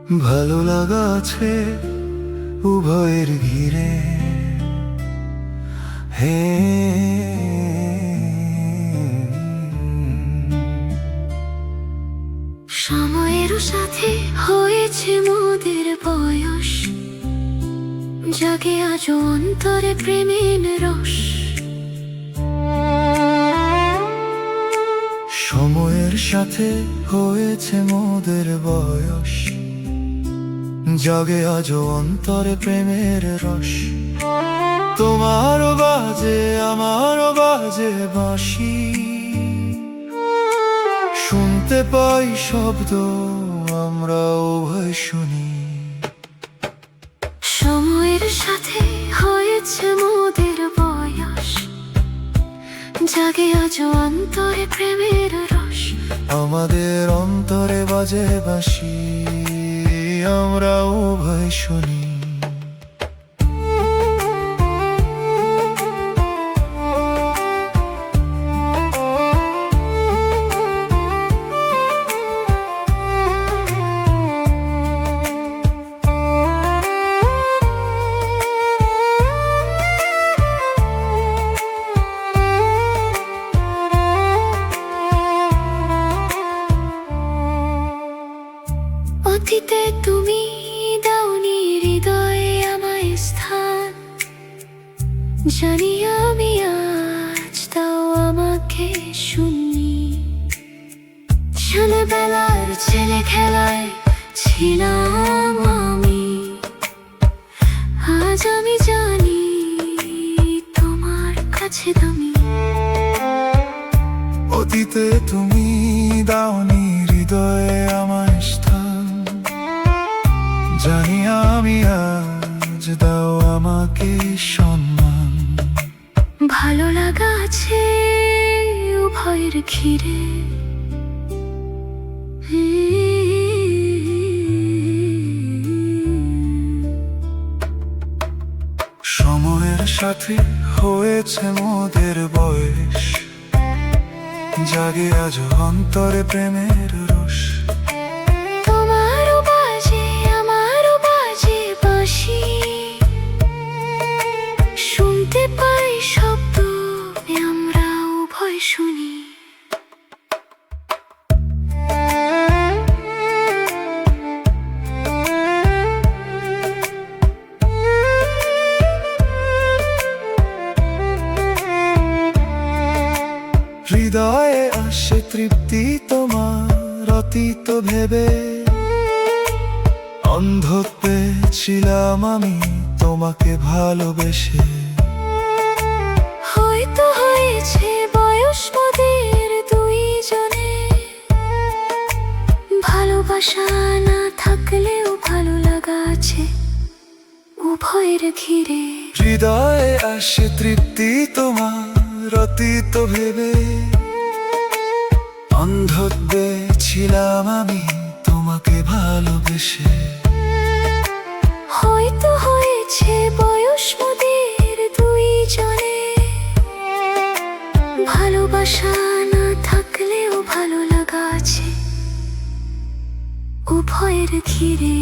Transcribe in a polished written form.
ভালো লাগা আছে উভয়ের ঘিরে। হে সময়ের সাথে হয়েছে মোদের বয়স, জাগে আজ অন্তরে প্রেমের রস। সময়ের সাথে হয়েছে মোদের বয়স, জাগে আজ অন্তরে প্রেমের রস। তোমারও বাজে আমারও বাজে বাঁশি, শুনতে পাই শব্দ আমরা উভয় শুনি। সময়ের সাথে হয়েছে মোদের বয়স, জাগে আজ অন্তরে প্রেমের রস। আমাদের অন্তরে বাজে বাঁশি, আমরা উভয় শুনি। অতীতে তুমি দাওনি হৃদয়ে আমায় স্থান, জানি আমি আজ তাও আমাকে শুনি। ছেলেবেলার ছেলে খেলায় ছিলাম আমি, আজ আমি জানি তোমার কাছে দামি। অতীতে তুমি দাওনি হৃদয়ে আমায় স্থান, জানি আমি আজ দাও আমাকে সম্মান। ভালো লাগা আছে উভয়ের ঘিরে। সময়ের সাথে হয়েছে মোদের বয়স, জাগে আজ অন্তরে প্রেমের রস। তোমারও বাজে আমারও বাজে বাঁশি, শুনতে পাই শব্দ আমরা উভয় শুনি। হৃদয়ে আসে তৃপ্তি তোমার অতীত ভেবে, অন্ধত্বে ছিলাম আমি তোমাকে ভালোবেসে। হয়তো হয়েছে বয়স মোদের দুইজনে, ভালোবাসা না থাকলেও ভালো লাগা আছে উভয়ের ঘিরে। হৃদয়ে আসে তৃপ্তি তোমার অতীত ভেবে, অন্ধত্বে ছিলাম আমি তোমাকে ভালোবেসে। হয়তো হয়েছে বয়স মোদের দুইজনে, ভালোবাসা না থাকলেও ভালো লাগা আছে উভয়ের ঘিরে।